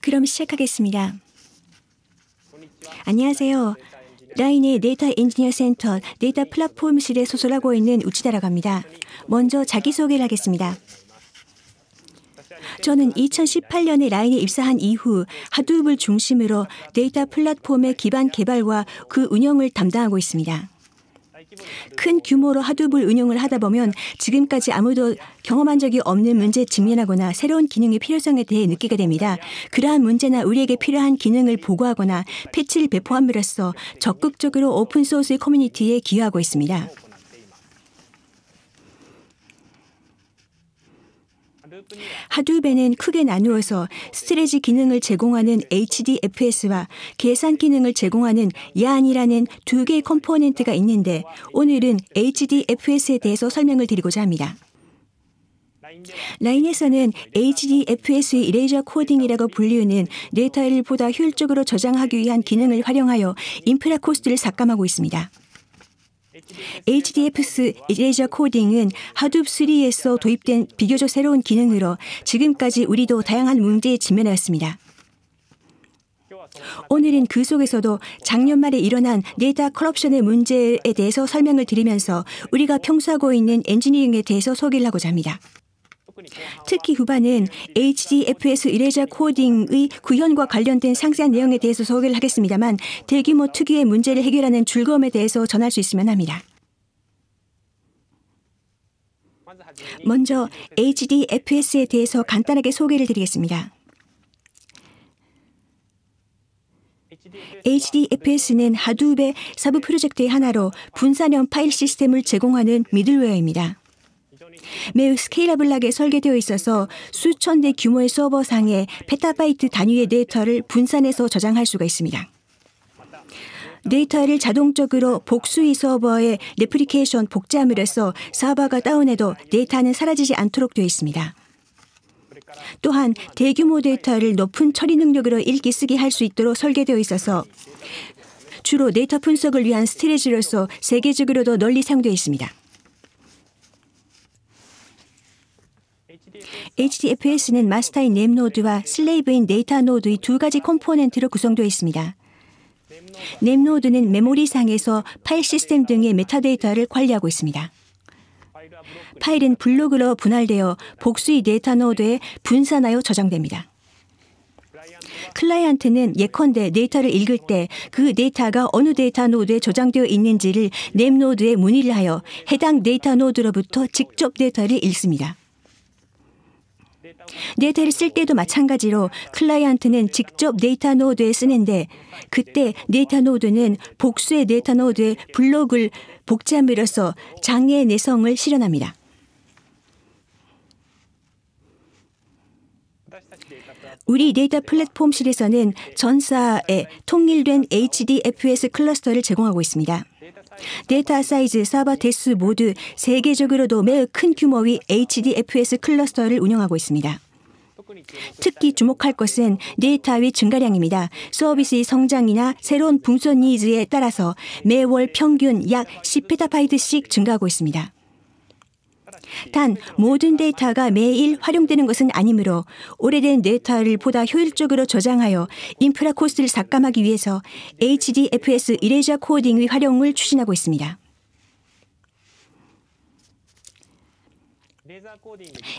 그럼 시작하겠습니다. 안녕하세요. 라인의 데이터 엔지니어 센터 데이터 플랫폼실에 소속하고 있는 우치다라고 합니다. 먼저 자기소개를 하겠습니다. 저는 2018년에 라인에 입사한 이후 하둡을 중심으로 데이터 플랫폼의 기반 개발과 그 운영을 담당하고 있습니다. 큰 규모로 하둡을 운영을 하다 보면 지금까지 아무도 경험한 적이 없는 문제에 직면하거나 새로운 기능의 필요성에 대해 느끼게 됩니다. 그러한 문제나 우리에게 필요한 기능을 보고하거나 패치를 배포함으로써 적극적으로 오픈소스 커뮤니티에 기여하고 있습니다. 하둡에는 크게 나누어서 스토리지 기능을 제공하는 HDFS와 계산 기능을 제공하는 YARN이라는 두 개의 컴포넌트가 있는데 오늘은 HDFS에 대해서 설명을 드리고자 합니다. 라인에서는 HDFS의 이레이저 코딩이라고 불리우는 데이터를 보다 효율적으로 저장하기 위한 기능을 활용하여 인프라 코스트를 삭감하고 있습니다. HDFS 이레이저 코딩은 하둡3에서 도입된 비교적 새로운 기능으로 지금까지 우리도 다양한 문제에 직면하였습니다. 오늘은 그 속에서도 작년 말에 일어난 데이터 커럽션의 문제에 대해서 설명을 드리면서 우리가 평소 하고 있는 엔지니어링에 대해서 소개를 하고자 합니다. 특히 후반은 HDFS 이레이저 코딩의 구현과 관련된 상세한 내용에 대해서 소개를 하겠습니다만 대규모 특유의 문제를 해결하는 즐거움에 대해서 전할 수 있으면 합니다. 먼저 HDFS에 대해서 간단하게 소개를 드리겠습니다. HDFS는 하둡의 사부 프로젝트의 하나로 분산형 파일 시스템을 제공하는 미들웨어입니다. 매우 스케일러블하게 설계되어 있어서 수천 대 규모의 서버상에 페타바이트 단위의 데이터를 분산해서 저장할 수가 있습니다. 데이터를 자동적으로 복수의 서버에 레플리케이션 복제함으로써 서버가 다운해도 데이터는 사라지지 않도록 되어 있습니다. 또한 대규모 데이터를 높은 처리 능력으로 읽기 쓰기 할 수 있도록 설계되어 있어서 주로 데이터 분석을 위한 스토리지로서 세계적으로도 널리 사용되어 있습니다. HDFS는 마스터인 램노드와 슬레이브인 데이터 노드의 두 가지 컴포넌트로 구성되어 있습니다. 램노드는 메모리상에서 파일 시스템 등의 메타데이터를 관리하고 있습니다. 파일은 블록으로 분할되어 복수의 데이터 노드에 분산하여 저장됩니다. 클라이언트는 예컨대 데이터를 읽을 때 그 데이터가 어느 데이터 노드에 저장되어 있는지를 램노드에 문의를 하여 해당 데이터 노드로부터 직접 데이터를 읽습니다. 데이터를 쓸 때도 마찬가지로 클라이언트는 직접 데이터 노드에 쓰는데 그때 데이터 노드는 복수의 데이터 노드에 블록을 복제함으로써 장애 내성을 실현합니다. 우리 데이터 플랫폼실에서는 전사에 통일된 HDFS 클러스터를 제공하고 있습니다. 데이터 사이즈, 서버 대수 모두 세계적으로도 매우 큰 규모의 HDFS 클러스터를 운영하고 있습니다. 특히 주목할 것은 데이터의 증가량입니다. 서비스의 성장이나 새로운 분석 니즈에 따라서 매월 평균 약 10페타바이트씩 증가하고 있습니다. 단 모든 데이터가 매일 활용되는 것은 아니므로 오래된 데이터를 보다 효율적으로 저장하여 인프라 코스트를 삭감하기 위해서 HDFS 이레이저 코딩의 활용을 추진하고 있습니다.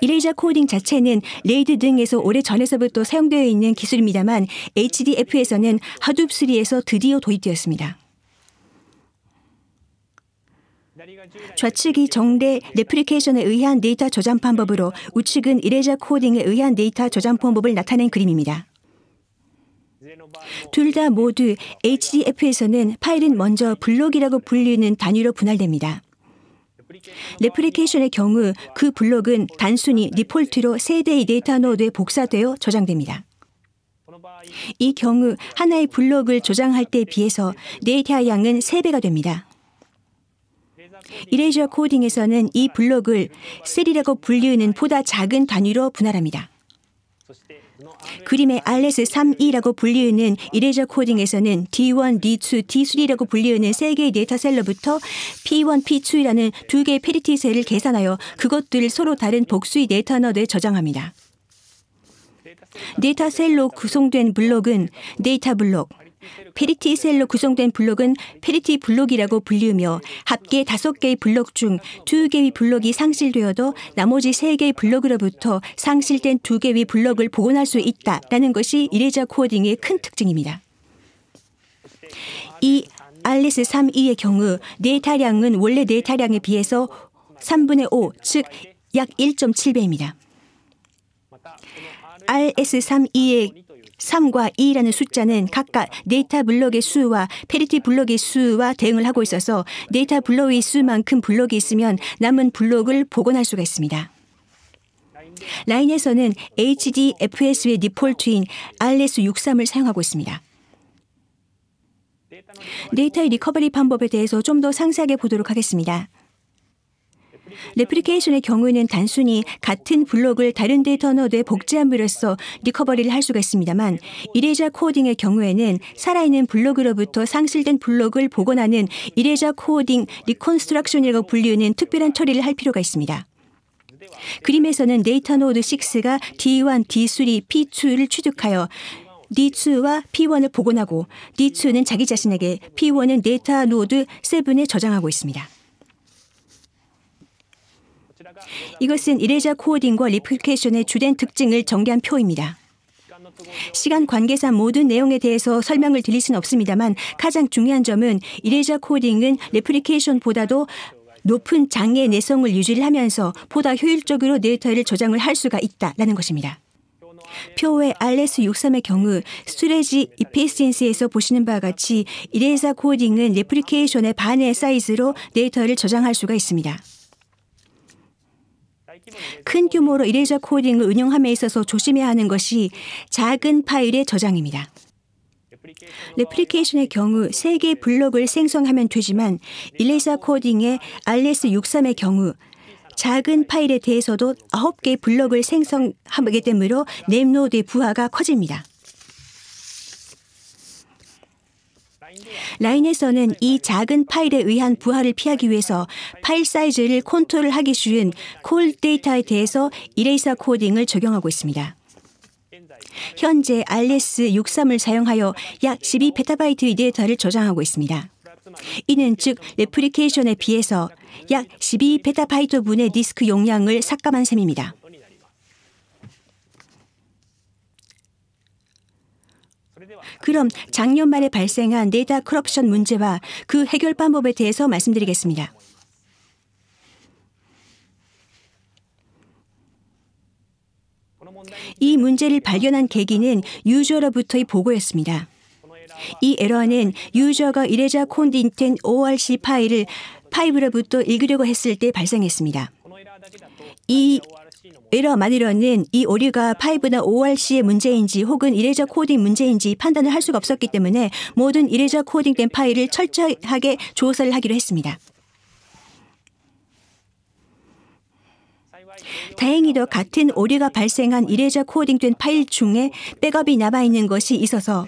이레이저 코딩 자체는 레이드 등에서 오래전에서부터 사용되어 있는 기술입니다만 HDFS에서는 하둡3에서 드디어 도입되었습니다. 좌측이 정례 레플리케이션에 의한 데이터 저장 방법으로 우측은 이레이저 코딩에 의한 데이터 저장 방법을 나타낸 그림입니다. 둘 다 모두 HDFS에서는 파일은 먼저 블록이라고 불리는 단위로 분할됩니다. 레플리케이션의 경우 그 블록은 단순히 디폴트로 세 대의 데이터 노드에 복사되어 저장됩니다. 이 경우 하나의 블록을 저장할 때에 비해서 데이터 양은 3배가 됩니다. 이레이저 코딩에서는 이 블록을 셀이라고 불리우는 보다 작은 단위로 분할합니다. 그림의 RS3E라고 불리우는 이레이저 코딩에서는 D1, D2, D3라고 불리우는 세 개의 데이터 셀로부터 P1, P2라는 두 개의 페리티 셀을 계산하여 그것들을 서로 다른 복수의 데이터 노드에 저장합니다. 데이터 셀로 구성된 블록은 데이터 블록, 페리티 셀로 구성된 블록은 페리티 블록이라고 불리우며 합계 5개의 블록 중 2개의 블록이 상실되어도 나머지 3개의 블록으로부터 상실된 2개의 블록을 복원할 수 있다는 것이 이레저 코딩의 큰 특징입니다. 이 RS-32의 경우 데이터량은 원래 데이터량에 비해서 3분의 5, 즉 약 1.7배입니다. RS-32의 3과 2라는 숫자는 각각 데이터 블록의 수와 페리티 블록의 수와 대응을 하고 있어서 데이터 블록의 수만큼 블록이 있으면 남은 블록을 복원할 수가 있습니다. 라인에서는 HDFS의 디폴트인 RS-63을 사용하고 있습니다. 데이터의 리커버리 방법에 대해서 좀 더 상세하게 보도록 하겠습니다. 레플리케이션의 경우에는 단순히 같은 블록을 다른 데이터 노드에 복제함으로써 리커버리를 할 수가 있습니다만 이레저 코딩의 경우에는 살아있는 블록으로부터 상실된 블록을 복원하는 이레저 코딩 리컨스트럭션이라고 불리우는 특별한 처리를 할 필요가 있습니다. 그림에서는 데이터 노드 6가 D1, D3, P2를 취득하여 D2와 P1을 복원하고 D2는 자기 자신에게, P1은 데이터 노드 7에 저장하고 있습니다. 이것은 이레저 코딩과 리플리케이션의 주된 특징을 전개한 표입니다. 시간 관계상 모든 내용에 대해서 설명을 드릴 수는 없습니다만 가장 중요한 점은 이레저 코딩은 레플리케이션보다도 높은 장애 내성을 유지를 하면서 보다 효율적으로 데이터를 저장을 할 수가 있다는 것입니다. 표의 RS-63의 경우 스토리지 이피시엔시에서 보시는 바와 같이 이레저 코딩은 레플리케이션의 반의 사이즈로 데이터를 저장할 수가 있습니다. 큰 규모로 이레저 코딩을 운영함에 있어서 조심해야 하는 것이 작은 파일의 저장입니다. 레플리케이션의 경우 3개의 블록을 생성하면 되지만 이레저 코딩의 RS-63의 경우 작은 파일에 대해서도 9개의 블록을 생성하게 되므로 램노드의 부하가 커집니다. 라인에서는 이 작은 파일에 의한 부하를 피하기 위해서 파일 사이즈를 컨트롤하기 쉬운 콜 데이터에 대해서 이레저 코딩을 적용하고 있습니다. 현재 RS-63을 사용하여 약 12PB의 데이터를 저장하고 있습니다. 이는 즉 레플리케이션에 비해서 약 12PB분의 디스크 용량을 삭감한 셈입니다. 그럼 작년 말에 발생한 데이터 커럽션 문제와 그 해결 방법에 대해서 말씀드리겠습니다. 이 문제를 발견한 계기는 유저로부터의 보고였습니다. 이 에러는 유저가 이레저 코딩된 ORC 파일을 5로부터 읽으려고 했을 때 발생했습니다. 이 에러만으로는 이 오류가 5나 ORC의 문제인지 혹은 이레저 코딩 문제인지 판단을 할 수가 없었기 때문에 모든 이레저 코딩된 파일을 철저하게 조사를 하기로 했습니다. 다행히도 같은 오류가 발생한 이레저 코딩된 파일 중에 백업이 남아있는 것이 있어서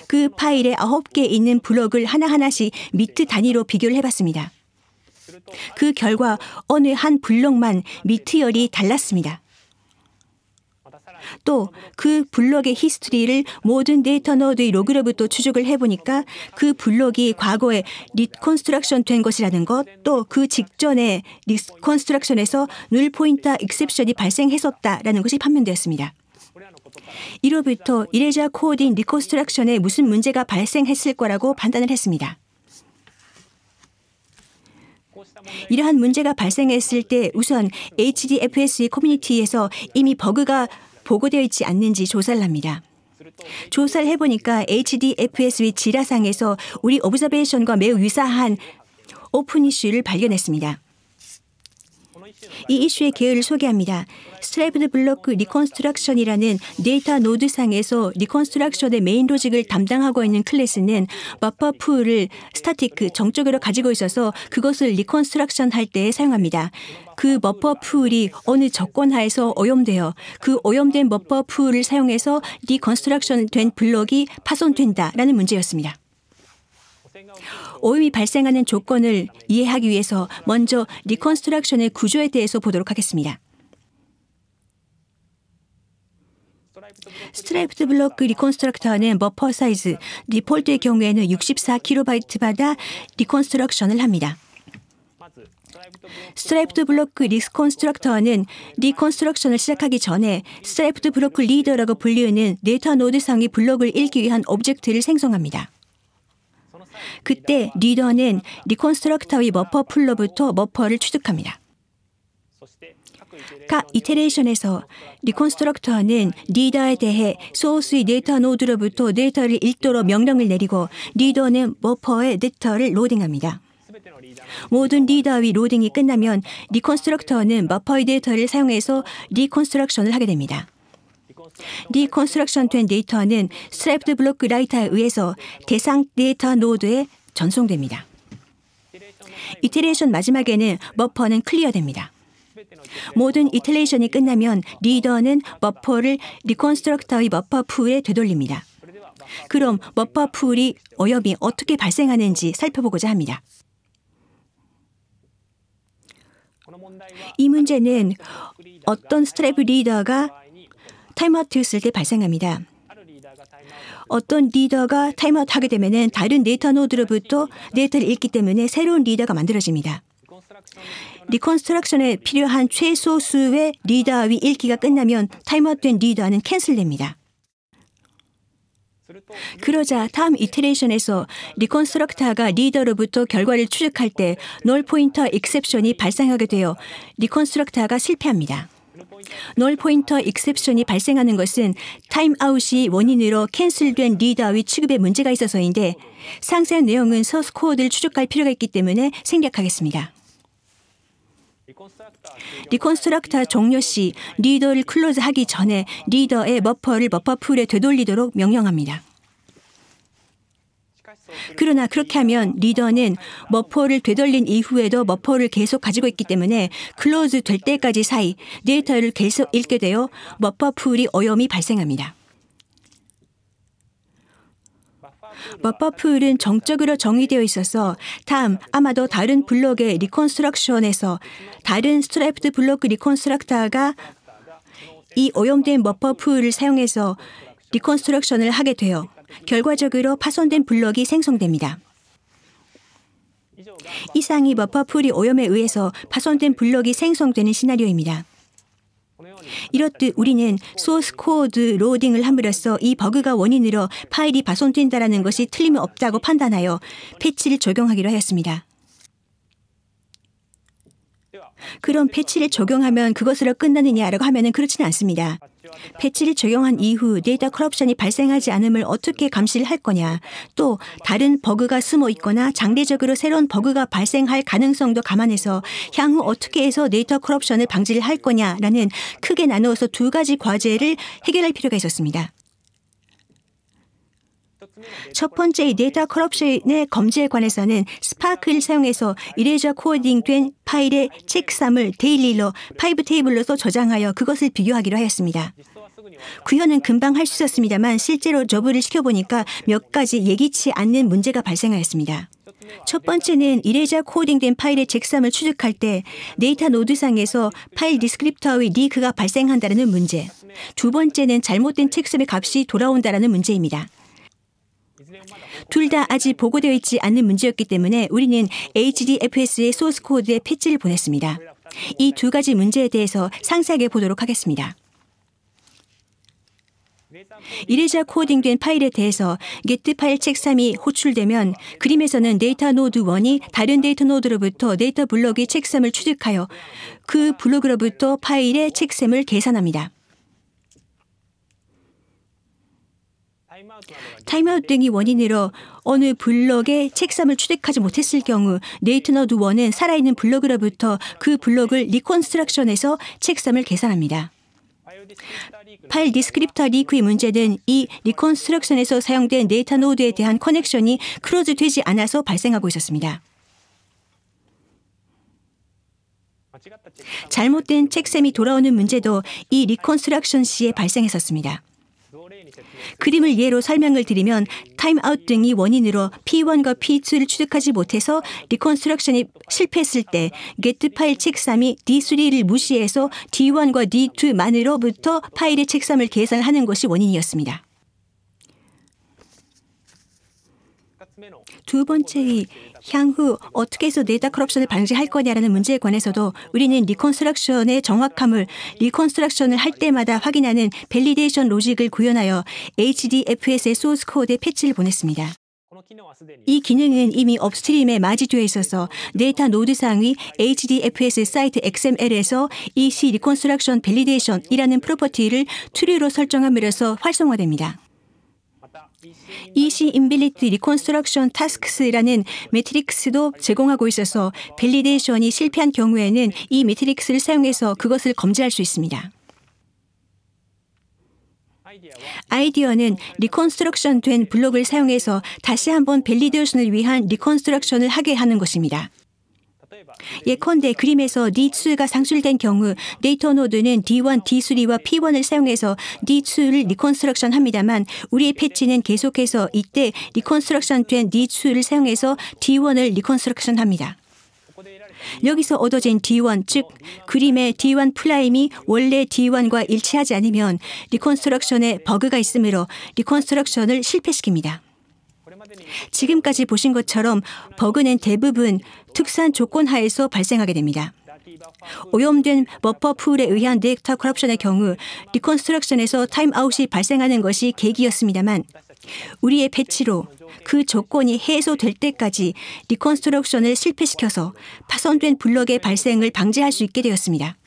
그 파일에 9개 있는 블록을 하나하나씩 미트 단위로 비교를 해봤습니다. 그 결과 어느 한 블록만 미트열이 달랐습니다. 또 그 블록의 히스토리를 모든 데이터 노드의 로그로부터 추적을 해보니까 그 블록이 과거에 리컨스트럭션 된 것이라는 것, 또 그 직전에 리컨스트럭션에서 누ll 포인터 익셉션이 발생했었다라는 것이 판명되었습니다. 이로부터 이레저 코딩 리컨스트럭션에 무슨 문제가 발생했을 거라고 판단을 했습니다. 이러한 문제가 발생했을 때 우선 HDFS 커뮤니티에서 이미 버그가 보고되어 있지 않는지 조사를 합니다. 조사를 해보니까 HDFS의 지라상에서 우리 오브저베이션과 매우 유사한 오픈 이슈를 발견했습니다. 이 이슈의 개요를 소개합니다. 스트랩드 블록 리컨스트럭션이라는 데이터 노드상에서 리컨스트럭션의 메인 로직을 담당하고 있는 클래스는 버퍼 풀을 스타틱 정적으로 가지고 있어서 그것을 리컨스트럭션 할 때 사용합니다. 그 버퍼 풀이 어느 조건하에서 오염되어 그 오염된 버퍼 풀을 사용해서 리컨스트럭션 된 블록이 파손된다라는 문제였습니다. 오염이 발생하는 조건을 이해하기 위해서 먼저 리컨스트럭션의 구조에 대해서 보도록 하겠습니다. 스트라이프드 블록 리컨스트럭터는 버퍼 사이즈 디폴트의 경우에는 64KB마다 리컨스트럭션을 합니다. 스트라이프드 블록 리컨스트럭터는 리컨스트럭션을 시작하기 전에 스트라이프드 블록 리더라고 불리우는 데이터 노드상의 블록을 읽기 위한 오브젝트를 생성합니다. 그때 리더는 리컨스트럭터의 버퍼 풀로부터 버퍼를 취득합니다. 각 이테레이션에서 리컨스트럭터는 리더에 대해 소스의 데이터 노드로부터 데이터를 읽도록 명령을 내리고 리더는 버퍼에 데이터를 로딩합니다. 모든 리더의 로딩이 끝나면 리컨스트럭터는 버퍼의 데이터를 사용해서 리컨스트럭션을 하게 됩니다. 리컨스트럭션 된 데이터는 스트라이프드 블록 라이터에 의해서 대상 데이터 노드에 전송됩니다. 이테레이션 마지막에는 버퍼는 클리어됩니다. 모든 이테레이션이 끝나면 리더는 버퍼를 리컨스트럭터의 버퍼 풀에 되돌립니다. 그럼 버퍼 풀이 오염이 어떻게 발생하는지 살펴보고자 합니다. 이 문제는 어떤 스트라이프 리더가 타임아웃했을 때 발생합니다. 어떤 리더가 타임아웃 하게 되면 다른 데이터 노드로부터 데이터를 읽기 때문에 새로운 리더가 만들어집니다. 리컨스트럭션에 필요한 최소 수의 리더의 읽기가 끝나면 타임아웃된 리더는 캔슬됩니다. 그러자 다음 이테레이션에서 리컨스트럭터가 리더로부터 결과를 추적할 때 널 포인터 익셉션이 발생하게 되어 리컨스트럭터가 실패합니다. 널 포인터 익셉션이 발생하는 것은 타임아웃이 원인으로 캔슬된 리더의 취급에 문제가 있어서인데 상세한 내용은 소스 코드를 추적할 필요가 있기 때문에 생략하겠습니다. 리컨스트럭터 종료 시 리더를 클로즈하기 전에 리더의 버퍼를 버퍼 풀에 되돌리도록 명령합니다. 그러나 그렇게 하면 리더는 버퍼를 되돌린 이후에도 버퍼를 계속 가지고 있기 때문에 클로즈 될 때까지 사이 데이터를 계속 읽게 되어 버퍼 풀이 오염이 발생합니다. 버퍼 풀은 정적으로 정의되어 있어서 다음 아마도 다른 블록의 리컨스트럭션에서 다른 스트라이프드 블록 리컨스트럭터가 이 오염된 버퍼 풀을 사용해서 리컨스트럭션을 하게 되어 결과적으로 파손된 블록이 생성됩니다. 이상이 버퍼 풀이 오염에 의해서 파손된 블록이 생성되는 시나리오입니다. 이렇듯 우리는 소스 코드 로딩을 함으로써 이 버그가 원인으로 파일이 파손된다는 것이 틀림없다고 판단하여 패치를 적용하기로 하였습니다. 그럼 패치를 적용하면 그것으로 끝나느냐라고 하면 그렇지는 않습니다. 패치를 적용한 이후 데이터 커럽션이 발생하지 않음을 어떻게 감시를 할 거냐, 또 다른 버그가 숨어 있거나 장대적으로 새로운 버그가 발생할 가능성도 감안해서 향후 어떻게 해서 데이터 커럽션을 방지를 할 거냐라는 크게 나누어서 두 가지 과제를 해결할 필요가 있었습니다. 첫 번째 데이터 커럽션의 검지에 관해서는 스파크를 사용해서 이레저 코딩된 파일의 책삼을 데일리로 파이브 테이블로서 저장하여 그것을 비교하기로 하였습니다. 구현은 금방 할 수 있었습니다만 실제로 저부를 시켜보니까 몇 가지 예기치 않는 문제가 발생하였습니다. 첫 번째는 이레저 코딩된 파일의 잭삼을 추적할 때 데이터 노드상에서 파일 디스크립터의 리크가 발생한다는 문제. 두 번째는 잘못된 책삼의 값이 돌아온다는 문제입니다. 둘 다 아직 보고되어 있지 않는 문제였기 때문에 우리는 HDFS의 소스 코드에 패치를 보냈습니다. 이 두 가지 문제에 대해서 상세하게 보도록 하겠습니다. 이레저 코딩된 파일에 대해서 get 파일 책3이 호출되면 그림에서는 데이터 노드 1이 다른 데이터 노드로부터 데이터 블록의 책3을 취득하여 그 블록으로부터 파일의 책3을 계산합니다. 타임아웃 등이 원인으로 어느 블록의 책3을 취득하지 못했을 경우 데이터 노드 1은 살아있는 블록으로부터 그 블록을 리컨스트럭션해서 책3을 계산합니다. 파일 디스크립터 리크의 문제는 이 리컨스트럭션에서 사용된 데이터 노드에 대한 커넥션이 클로즈 되지 않아서 발생하고 있었습니다. 잘못된 책3이 돌아오는 문제도 이 리컨스트럭션 시에 발생했었습니다. 그림을 예로 설명을 드리면 타임아웃 등이 원인으로 P1과 P2를 취득하지 못해서 리컨스트럭션이 실패했을 때 get 파일 책삼이 D3를 무시해서 D1과 D2만으로부터 파일의 책삼을 계산하는 것이 원인이었습니다. 두 번째의 향후 어떻게 해서 데이터 커럽션을 방지할 거냐라는 문제에 관해서도 우리는 리컨스트럭션의 정확함을 리컨스트럭션을 할 때마다 확인하는 밸리데이션 로직을 구현하여 HDFS의 소스 코드에 패치를 보냈습니다. 이 기능은 이미 업스트림에 마지되어 있어서 데이터 노드상의 HDFS 사이트 XML에서 EC 리컨스트럭션 밸리데이션이라는 프로퍼티를 true로 설정함으로써 활성화됩니다. EC Invalid Reconstruction Tasks라는 매트릭스도 제공하고 있어서 밸리데이션이 실패한 경우에는 이 매트릭스를 사용해서 그것을 검증할 수 있습니다. 아이디어는 리컨스트럭션 된 블록을 사용해서 다시 한번 밸리데이션을 위한 리컨스트럭션을 하게 하는 것입니다. 예컨대 그림에서 D2가 상술된 경우 데이터 노드는 D1, D3와 P1을 사용해서 D2를 리컨스트럭션 합니다만 우리의 패치는 계속해서 이때 리컨스트럭션 된 D2를 사용해서 D1을 리컨스트럭션 합니다. 여기서 얻어진 D1, 즉 그림의 D1 프라임이 원래 D1과 일치하지 않으면 리컨스트럭션에 버그가 있으므로 리컨스트럭션을 실패시킵니다. 지금까지 보신 것처럼 버그는 대부분 특수한 조건 하에서 발생하게 됩니다. 오염된 버퍼 풀에 의한 데이터 커럽션의 경우 리컨스트럭션에서 타임아웃이 발생하는 것이 계기였습니다만 우리의 패치로 그 조건이 해소될 때까지 리컨스트럭션을 실패시켜서 파손된 블록의 발생을 방지할 수 있게 되었습니다.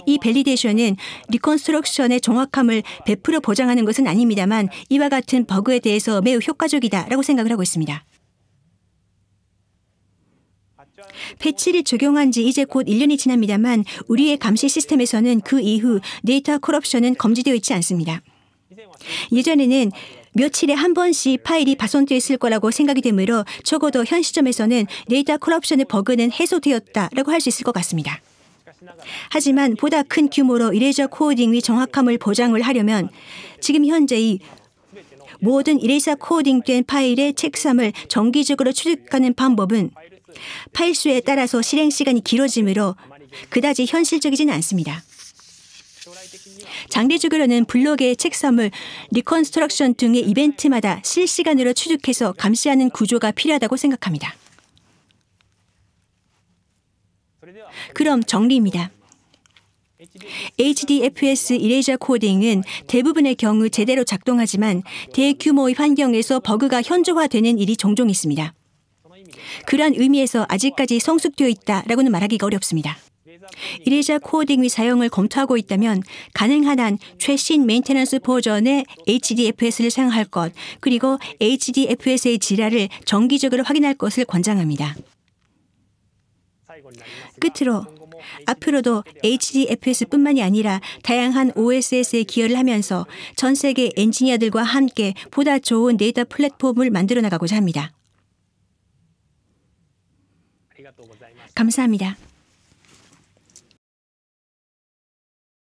이 밸리데이션은 리컨스트럭션의 정확함을 100% 보장하는 것은 아닙니다만 이와 같은 버그에 대해서 매우 효과적이다라고 생각을 하고 있습니다. 패치를 적용한 지 이제 곧 1년이 지납니다만 우리의 감시 시스템에서는 그 이후 데이터 커럽션은 검지되어 있지 않습니다. 예전에는 며칠에 한 번씩 파일이 파손되어 있을 거라고 생각이 되므로 적어도 현 시점에서는 데이터 커럽션의 버그는 해소되었다라고 할 수 있을 것 같습니다. 하지만 보다 큰 규모로 이레이저 코딩의 정확함을 보장을 하려면 지금 현재의 모든 이레이저 코딩된 파일의 책삼을 정기적으로 추적하는 방법은 파일 수에 따라서 실행 시간이 길어지므로 그다지 현실적이지는 않습니다. 장기적으로는 블록의 책삼을 리컨스트럭션 등의 이벤트마다 실시간으로 추적해서 감시하는 구조가 필요하다고 생각합니다. 그럼 정리입니다. HDFS 이레이저 코딩은 대부분의 경우 제대로 작동하지만 대규모의 환경에서 버그가 현저화되는 일이 종종 있습니다. 그러한 의미에서 아직까지 성숙되어 있다라고는 말하기가 어렵습니다. 이레이저 코딩의 사용을 검토하고 있다면 가능한 한 최신 메인테넌스 버전의 HDFS를 사용할 것, 그리고 HDFS의 질화를 정기적으로 확인할 것을 권장합니다. 끝으로 앞으로도 HDFS뿐만이 아니라 다양한 OSS에 기여를 하면서 전 세계 엔지니어들과 함께 보다 좋은 데이터 플랫폼을 만들어 나가고자 합니다. 감사합니다.